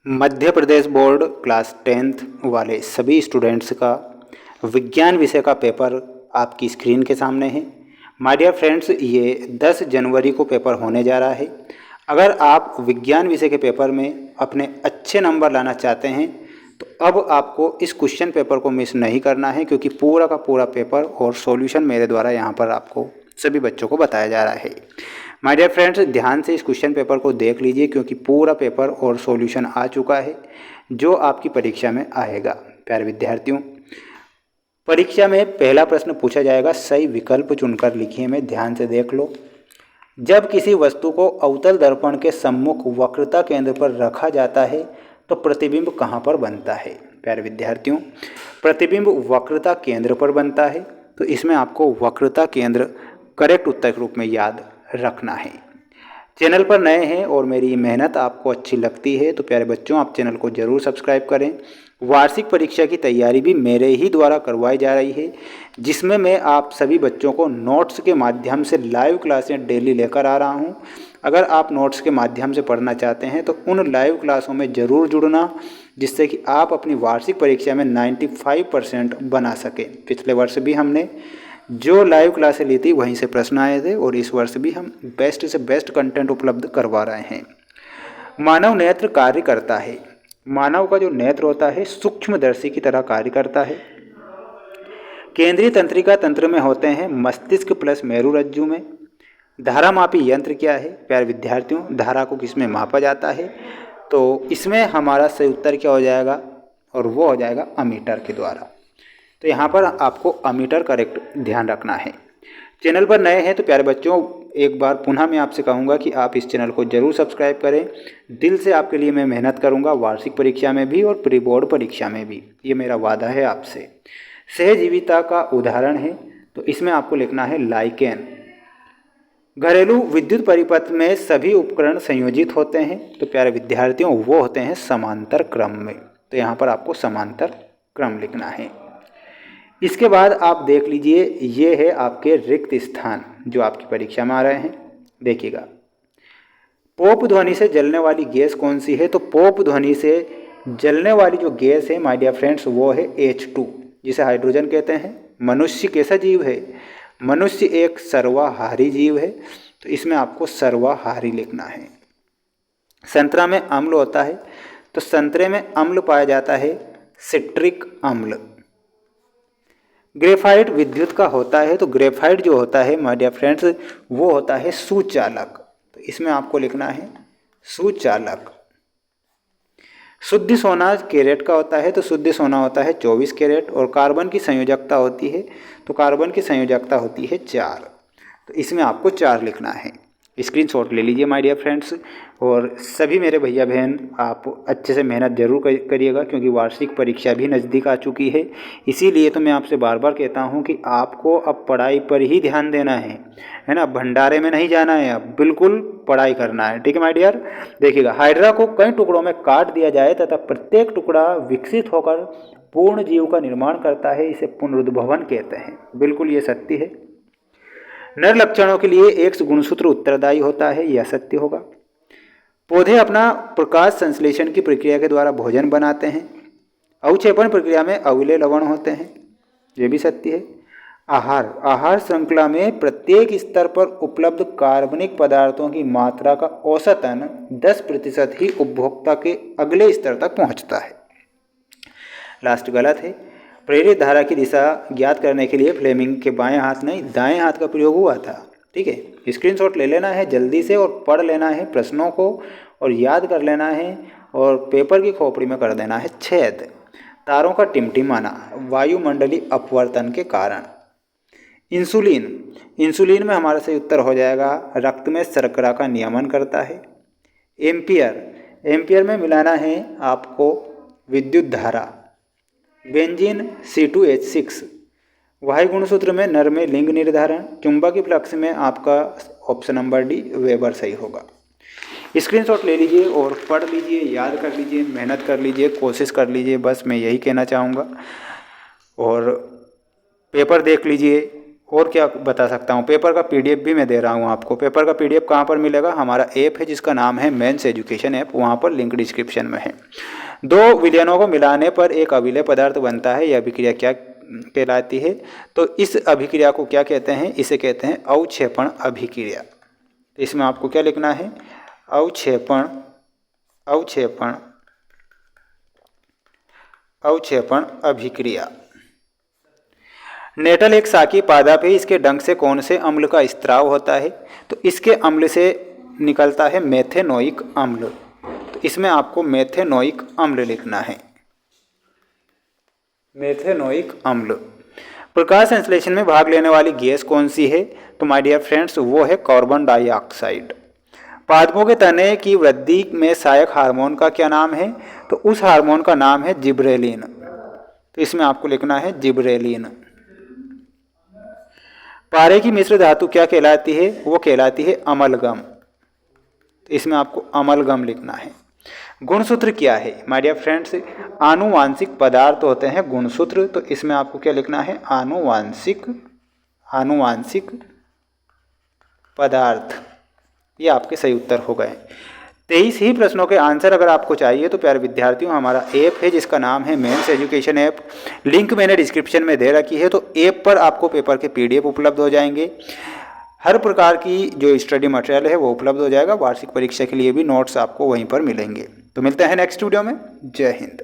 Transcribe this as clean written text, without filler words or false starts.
Madhya Pradesh board class 10th वाले सभी students का विज्ञान विषय का पेपर आपकी स्क्रीन के सामने है। माय डियर फ्रेंड्स, ये 10 जनवरी को पेपर होने जा रहा है। अगर आप विज्ञान विषय के पेपर में अपने अच्छे नंबर लाना चाहते हैं तो अब आपको इस क्वेश्चन पेपर को मिस नहीं करना है, क्योंकि पूरा का पूरा पेपर और सॉल्यूशन मेरे द्वारा यहाँ पर आपको सभी बच्चों को बताया जा रहा है। माय डियर फ्रेंड्स, ध्यान से इस क्वेश्चन पेपर को देख लीजिए, क्योंकि पूरा पेपर और सॉल्यूशन आ चुका है जो आपकी परीक्षा में आएगा। प्यारे विद्यार्थियों, परीक्षा में पहला प्रश्न पूछा जाएगा, सही विकल्प चुनकर लिखिए। में ध्यान से देख लो। जब किसी वस्तु को अवतल दर्पण के सम्मुख वक्रता केंद्र पर रखा जाता है तो प्रतिबिंब कहाँ पर बनता है? प्यारे विद्यार्थियों, प्रतिबिंब वक्रता केंद्र पर बनता है, तो इसमें आपको वक्रता केंद्र करेक्ट उत्तर के रूप में याद रखना है। चैनल पर नए हैं और मेरी मेहनत आपको अच्छी लगती है तो प्यारे बच्चों, आप चैनल को ज़रूर सब्सक्राइब करें। वार्षिक परीक्षा की तैयारी भी मेरे ही द्वारा करवाई जा रही है, जिसमें मैं आप सभी बच्चों को नोट्स के माध्यम से लाइव क्लासें डेली लेकर आ रहा हूं। अगर आप नोट्स के माध्यम से पढ़ना चाहते हैं तो उन लाइव क्लासों में ज़रूर जुड़ना, जिससे कि आप अपनी वार्षिक परीक्षा में 95% बना सकें। पिछले वर्ष भी हमने जो लाइव क्लासें ली थी वहीं से प्रश्न आए थे और इस वर्ष भी हम बेस्ट से बेस्ट कंटेंट उपलब्ध करवा रहे हैं। मानव नेत्र कार्य करता है। मानव का जो नेत्र होता है सूक्ष्मदर्शी की तरह कार्य करता है। केंद्रीय तंत्रिका तंत्र में होते हैं मस्तिष्क प्लस मेरुरज्जु में। धारामापी यंत्र क्या है? प्यारे विद्यार्थियों, धारा को किस में मापा जाता है? तो इसमें हमारा सही उत्तर क्या हो जाएगा? और वो हो जाएगा अमीटर के द्वारा। तो यहाँ पर आपको अमीटर करेक्ट ध्यान रखना है। चैनल पर नए हैं तो प्यारे बच्चों, एक बार पुनः मैं आपसे कहूँगा कि आप इस चैनल को जरूर सब्सक्राइब करें। दिल से आपके लिए मैं मेहनत करूँगा, वार्षिक परीक्षा में भी और प्री बोर्ड परीक्षा में भी, ये मेरा वादा है आपसे। सहजीविता का उदाहरण है तो इसमें आपको लिखना है लाइकेन। घरेलू विद्युत परिपथ में सभी उपकरण संयोजित होते हैं तो प्यारे विद्यार्थियों वो होते हैं समांतर क्रम में, तो यहाँ पर आपको समांतर क्रम लिखना है। इसके बाद आप देख लीजिए, ये है आपके रिक्त स्थान जो आपकी परीक्षा में आ रहे हैं। देखिएगा, पोप ध्वनि से जलने वाली गैस कौन सी है? तो पोप ध्वनि से जलने वाली जो गैस है माय डियर फ्रेंड्स वो है H2, जिसे हाइड्रोजन कहते हैं। मनुष्य कैसा जीव है? मनुष्य एक सर्वाहारी जीव है, तो इसमें आपको सर्वाहारी लिखना है। संतरा में अम्ल होता है तो संतरे में अम्ल पाया जाता है सिट्रिक अम्ल। ग्रेफाइट विद्युत का होता है तो ग्रेफाइट जो होता है माय डियर फ्रेंड्स वो होता है सुचालक, तो इसमें आपको लिखना है सुचालक। शुद्ध सोना कैरेट का होता है तो शुद्ध सोना होता है 24 कैरेट, और कार्बन की संयोजकता होती है तो कार्बन की संयोजकता होती है 4, तो इसमें आपको 4 लिखना है। स्क्रीनशॉट ले लीजिए माय डियर फ्रेंड्स। और सभी मेरे भैया बहन, आप अच्छे से मेहनत जरूर करिएगा, क्योंकि वार्षिक परीक्षा भी नज़दीक आ चुकी है। इसीलिए तो मैं आपसे बार बार कहता हूं कि आपको अब पढ़ाई पर ही ध्यान देना है ना। भंडारे में नहीं जाना है, अब बिल्कुल पढ़ाई करना है, ठीक है माय डियर। देखिएगा, हाइड्रा को कई टुकड़ों में काट दिया जाए तथा प्रत्येक टुकड़ा विकसित होकर पूर्ण जीव का निर्माण करता है, इसे पुनरुद्भवन कहते हैं। बिल्कुल ये सत्य है। नर लक्षणों के लिए X गुणसूत्र उत्तरदायी होता है, यह सत्य होगा। पौधे अपना प्रकाश संश्लेषण की प्रक्रिया के द्वारा भोजन बनाते हैं। अवक्षेपण प्रक्रिया में अवले लवण होते हैं, यह भी सत्य है। आहार श्रृंखला में प्रत्येक स्तर पर उपलब्ध कार्बनिक पदार्थों की मात्रा का औसतन 10% ही उपभोक्ता के अगले स्तर तक पहुंचता है। लास्ट गलत है। प्रेरित धारा की दिशा ज्ञात करने के लिए फ्लेमिंग के बाएं हाथ नहीं दाएं हाथ का प्रयोग हुआ था, ठीक है। स्क्रीनशॉट ले लेना है जल्दी से और पढ़ लेना है प्रश्नों को और याद कर लेना है और पेपर की खोपड़ी में कर देना है छेद। तारों का टिमटिमाना वायुमंडलीय अपवर्तन के कारण। इंसुलिन में हमारा सही उत्तर हो जाएगा रक्त में शर्करा का नियमन करता है। एम्पियर में मिलाना है आपको विद्युत धारा। Benzene C2H6। वायु गुणसूत्र में नर में लिंग निर्धारण। चुंबकीय फ्लक्स में आपका ऑप्शन नंबर डी वेबर सही होगा। स्क्रीनशॉट ले लीजिए और पढ़ लीजिए, याद कर लीजिए, मेहनत कर लीजिए, कोशिश कर लीजिए, बस मैं यही कहना चाहूँगा। और पेपर देख लीजिए और क्या बता सकता हूँ, पेपर का पीडीएफ भी मैं दे रहा हूँ आपको। पेपर का पीडीएफ कहाँ पर मिलेगा, हमारा ऐप है जिसका नाम है मेंस एजुकेशन ऐप, वहाँ पर लिंक डिस्क्रिप्शन में है। दो विलयनों को मिलाने पर एक अविलेय पदार्थ बनता है, यह अभिक्रिया क्या कहलाती है? तो इस अभिक्रिया को क्या कहते हैं, इसे कहते हैं अवक्षेपण अभिक्रिया। तो इसमें आपको क्या लिखना है, अवक्षेपण अवक्षेपण अवक्षेपण अभिक्रिया। नेटल एक शाकीय पादप है, इसके डंक से कौन से अम्ल का स्त्राव होता है? तो इसके अम्ल से निकलता है मेथेनोइक अम्ल। तो इसमें आपको मेथेनोइक अम्ल लिखना है, मेथेनोइक अम्ल। प्रकाश संश्लेषण में भाग लेने वाली गैस कौन सी है? तो माय डियर फ्रेंड्स वो है कार्बन डाइऑक्साइड। पादपों के तने की वृद्धि में सहायक हार्मोन का क्या नाम है? तो उस हार्मोन का नाम है जिब्रेलिन। तो इसमें आपको लिखना है जिब्रेलिन। पारे की मिश्र धातु क्या कहलाती है? वो कहलाती है अमलगम। तो इसमें आपको अमलगम लिखना है। गुणसूत्र क्या है? माय डियर फ्रेंड्स आनुवांशिक पदार्थ होते हैं गुणसूत्र। तो इसमें आपको क्या लिखना है, आनुवांशिक पदार्थ। ये आपके सही उत्तर हो गए। 23 ही प्रश्नों के आंसर अगर आपको चाहिए तो प्यारे विद्यार्थियों हमारा ऐप है जिसका नाम है मेंस एजुकेशन ऐप, लिंक मैंने डिस्क्रिप्शन में दे रखी है। तो ऐप पर आपको पेपर के पीडीएफ उपलब्ध हो जाएंगे, हर प्रकार की जो स्टडी मटेरियल है वो उपलब्ध हो जाएगा। वार्षिक परीक्षा के लिए भी नोट्स आपको वहीं पर मिलेंगे। तो मिलते हैं नेक्स्ट वीडियो में। जय हिंद।